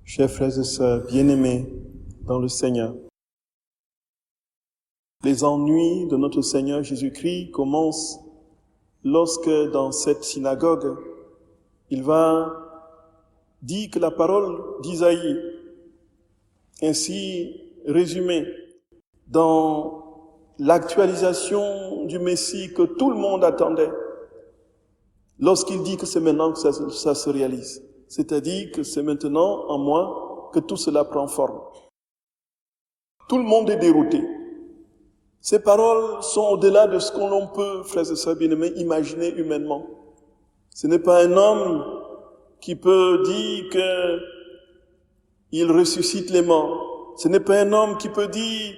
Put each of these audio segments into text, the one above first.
Chers frères et sœurs bien-aimés dans le Seigneur, les ennuis de notre Seigneur Jésus-Christ commencent lorsque dans cette synagogue, il va dire que la parole d'Isaïe, ainsi résumée dans l'actualisation du Messie que tout le monde attendait, lorsqu'il dit que c'est maintenant que ça se réalise. C'est-à-dire que c'est maintenant en moi que tout cela prend forme. Tout le monde est dérouté. Ces paroles sont au-delà de ce que l'on peut, frères et sœurs bien-aimés, imaginer humainement. Ce n'est pas un homme qui peut dire qu'il ressuscite les morts. Ce n'est pas un homme qui peut dire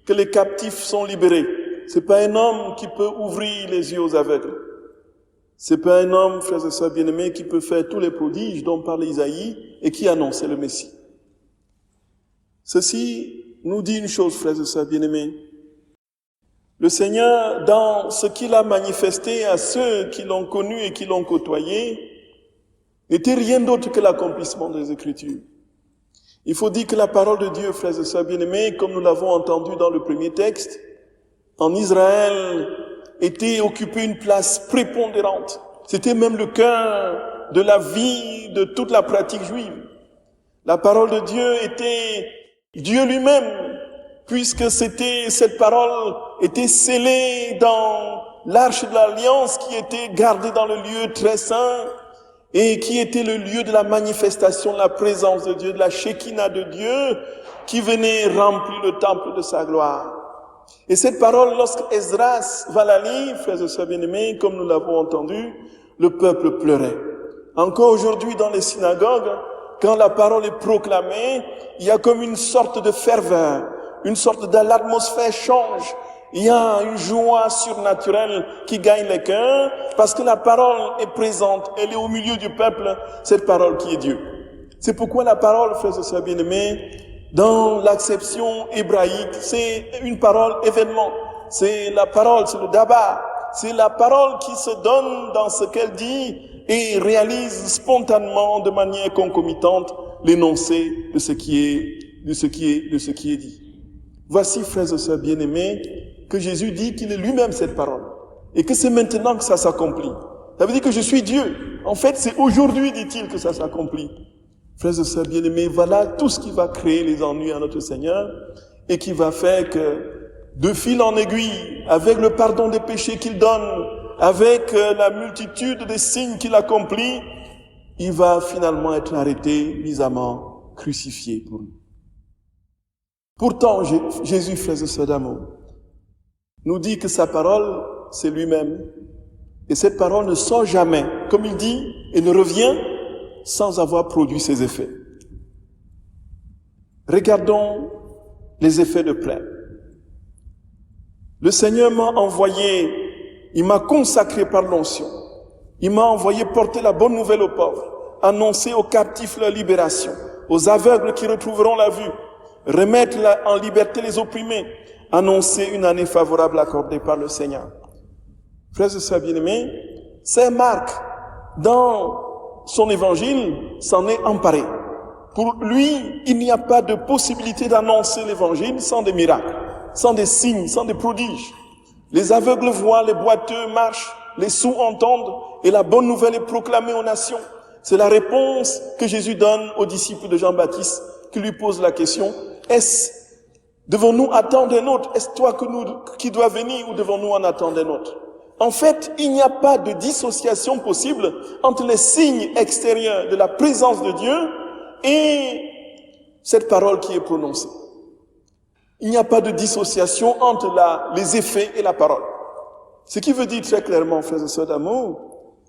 que les captifs sont libérés. Ce n'est pas un homme qui peut ouvrir les yeux aux aveugles. C'est pas un homme, frères et sœurs bien-aimés, qui peut faire tous les prodiges dont parle Isaïe et qui annonçait le Messie. Ceci nous dit une chose, frères et sœurs bien-aimés. Le Seigneur, dans ce qu'il a manifesté à ceux qui l'ont connu et qui l'ont côtoyé, n'était rien d'autre que l'accomplissement des Écritures. Il faut dire que la parole de Dieu, frères et sœurs bien-aimés, comme nous l'avons entendu dans le premier texte, en Israël, était occupé une place prépondérante. C'était même le cœur de la vie de toute la pratique juive. La parole de Dieu était Dieu lui-même, puisque cette parole était scellée dans l'arche de l'alliance qui était gardée dans le lieu très saint et qui était le lieu de la manifestation de la présence de Dieu, de la Shekinah de Dieu qui venait remplir le temple de sa gloire. Et cette parole, lorsque Esdras va la lire, frères et sœurs bien-aimés, comme nous l'avons entendu, le peuple pleurait. Encore aujourd'hui, dans les synagogues, quand la parole est proclamée, il y a comme une sorte de ferveur, une sorte de l'atmosphère change. Il y a une joie surnaturelle qui gagne les cœurs, parce que la parole est présente, elle est au milieu du peuple, cette parole qui est Dieu. C'est pourquoi la parole, frères et sœurs bien-aimés, dans l'acception hébraïque, c'est une parole événement. C'est la parole, c'est le dabar. C'est la parole qui se donne dans ce qu'elle dit et réalise spontanément, de manière concomitante, l'énoncé de ce qui est dit. Voici, frères et sœurs bien-aimés, que Jésus dit qu'il est lui-même cette parole. Et que c'est maintenant que ça s'accomplit. Ça veut dire que je suis Dieu. En fait, c'est aujourd'hui, dit-il, que ça s'accomplit. Frères et sœurs bien-aimés, voilà tout ce qui va créer les ennuis à notre Seigneur et qui va faire que, de fil en aiguille, avec le pardon des péchés qu'il donne, avec la multitude des signes qu'il accomplit, il va finalement être arrêté, mis à mort, crucifié pour nous. Pourtant, Jésus, frères et sœurs d'amour, nous dit que sa parole, c'est lui-même. Et cette parole ne sort jamais, comme il dit, et ne revient sans avoir produit ses effets. Regardons les effets de près. Le Seigneur m'a envoyé, il m'a consacré par l'onction. Il m'a envoyé porter la bonne nouvelle aux pauvres, annoncer aux captifs leur libération, aux aveugles qui retrouveront la vue, remettre en liberté les opprimés, annoncer une année favorable accordée par le Seigneur. Frères et sœurs bien-aimés, Saint Marc, dans son évangile, s'en est emparé. Pour lui, il n'y a pas de possibilité d'annoncer l'évangile sans des miracles, sans des signes, sans des prodiges. Les aveugles voient, les boiteux marchent, les sourds entendent, et la bonne nouvelle est proclamée aux nations. C'est la réponse que Jésus donne aux disciples de Jean-Baptiste, qui lui pose la question, devons-nous attendre un autre? Est-ce toi qui dois venir ou devons-nous en attendre un autre? En fait, il n'y a pas de dissociation possible entre les signes extérieurs de la présence de Dieu et cette parole qui est prononcée. Il n'y a pas de dissociation entre les effets et la parole. Ce qui veut dire très clairement, frères et sœurs d'amour,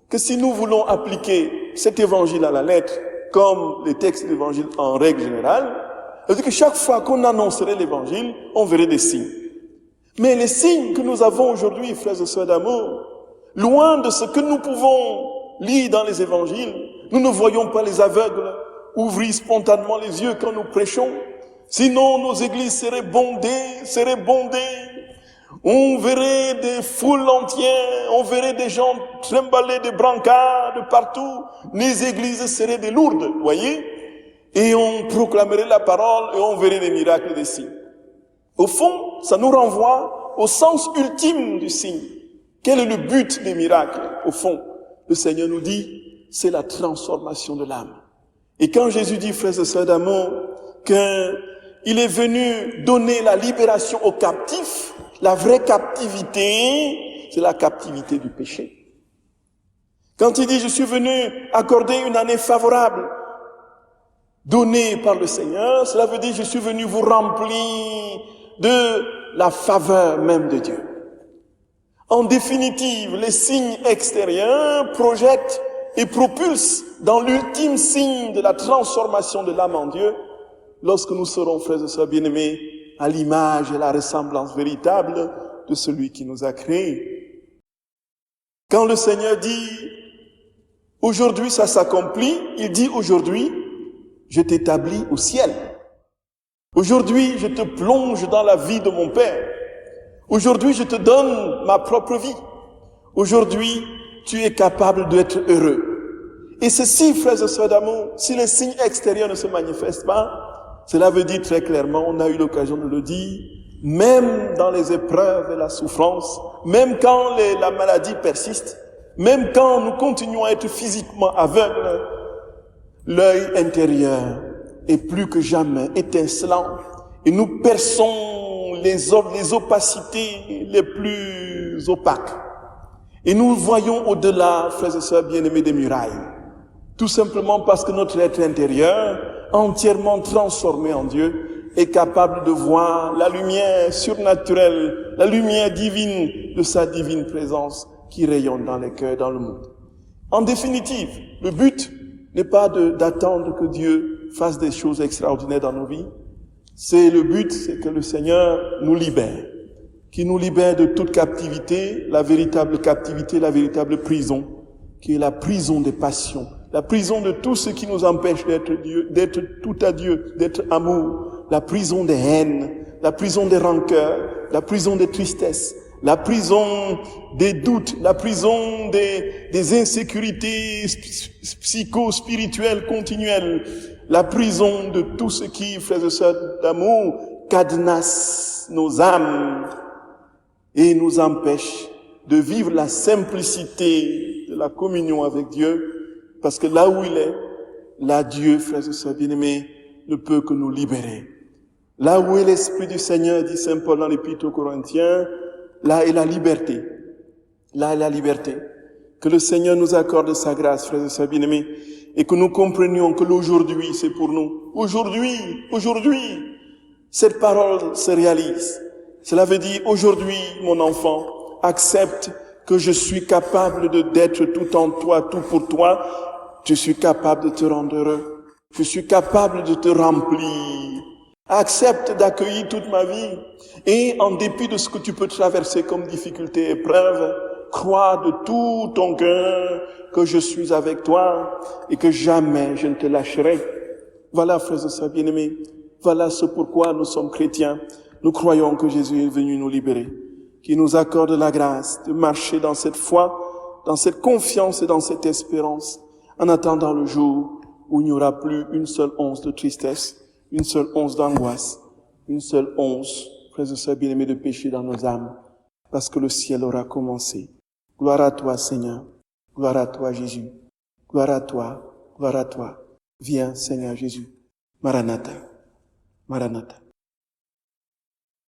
que si nous voulons appliquer cet évangile à la lettre, comme les textes d'évangile en règle générale, c'est-à-dire que chaque fois qu'on annoncerait l'évangile, on verrait des signes. Mais les signes que nous avons aujourd'hui, frères et sœurs d'amour, loin de ce que nous pouvons lire dans les évangiles, nous ne voyons pas les aveugles ouvrir spontanément les yeux quand nous prêchons. Sinon, nos églises seraient bondées. On verrait des foules entières, on verrait des gens trimballer des brancards de partout. Les églises seraient des lourdes, voyez. et on proclamerait la parole et on verrait des miracles et des signes. Au fond, ça nous renvoie au sens ultime du signe. Quel est le but des miracles? Au fond, le Seigneur nous dit, c'est la transformation de l'âme. Et quand Jésus dit, frères et sœurs d'amour, qu'il est venu donner la libération aux captifs, la vraie captivité, c'est la captivité du péché. Quand il dit, je suis venu accorder une année favorable, donnée par le Seigneur, cela veut dire, je suis venu vous remplir de la faveur même de Dieu. En définitive, les signes extérieurs projettent et propulsent dans l'ultime signe de la transformation de l'âme en Dieu, lorsque nous serons, frères et sœurs bien-aimés, à l'image et la ressemblance véritable de celui qui nous a créés. Quand le Seigneur dit, aujourd'hui ça s'accomplit, il dit aujourd'hui, je t'établis au ciel. Aujourd'hui, je te plonge dans la vie de mon Père. Aujourd'hui, je te donne ma propre vie. Aujourd'hui, tu es capable d'être heureux. Et ceci, frères et sœurs d'amour, si les signes extérieurs ne se manifestent pas, cela veut dire très clairement, on a eu l'occasion de le dire, même dans les épreuves et la souffrance, même quand la maladie persiste, même quand nous continuons à être physiquement aveugles, l'œil intérieur est plus que jamais étincelant et nous perçons les opacités les plus opaques. Et nous voyons au-delà, frères et sœurs bien-aimés, des murailles. Tout simplement parce que notre être intérieur, entièrement transformé en Dieu, est capable de voir la lumière surnaturelle, la lumière divine de sa divine présence qui rayonne dans les cœurs, dans le monde. En définitive, le but n'est pas d'attendre que Dieu fasse des choses extraordinaires dans nos vies. Le but, c'est que le Seigneur nous libère, qu'il nous libère de toute captivité, la véritable prison, qui est la prison des passions, la prison de tout ce qui nous empêche d'être tout à Dieu, d'être amour, la prison des haines, la prison des rancœurs, la prison des tristesses, la prison des doutes, la prison des insécurités psycho-spirituelles continuelles, la prison de tout ce qui, frères et sœurs d'amour, cadenasse nos âmes et nous empêche de vivre la simplicité de la communion avec Dieu, parce que là où il est, là Dieu, frères et sœurs bien-aimés, ne peut que nous libérer. Là où est l'Esprit du Seigneur, dit Saint Paul dans l'Épître aux Corinthiens, là est la liberté. Là est la liberté. Que le Seigneur nous accorde sa grâce, frères et sœurs bien-aimés, et que nous comprenions que l'aujourd'hui, c'est pour nous. Aujourd'hui, cette parole se réalise. Cela veut dire, aujourd'hui, mon enfant, accepte que je suis capable d'être tout en toi, tout pour toi. Je suis capable de te rendre heureux. Je suis capable de te remplir. Accepte d'accueillir toute ma vie. Et en dépit de ce que tu peux traverser comme difficulté, épreuve, crois de tout ton cœur que je suis avec toi et que jamais je ne te lâcherai. Voilà, frères et sœurs bien-aimés, voilà ce pourquoi nous sommes chrétiens. Nous croyons que Jésus est venu nous libérer, qu'il nous accorde la grâce de marcher dans cette foi, dans cette confiance et dans cette espérance, en attendant le jour où il n'y aura plus une seule once de tristesse, une seule once d'angoisse, une seule once, frères et sœurs bien-aimés, de péché dans nos âmes, parce que le ciel aura commencé. Gloire à toi, Seigneur. Gloire à toi, Jésus. Gloire à toi. Gloire à toi. Viens, Seigneur Jésus. Maranatha. Maranatha.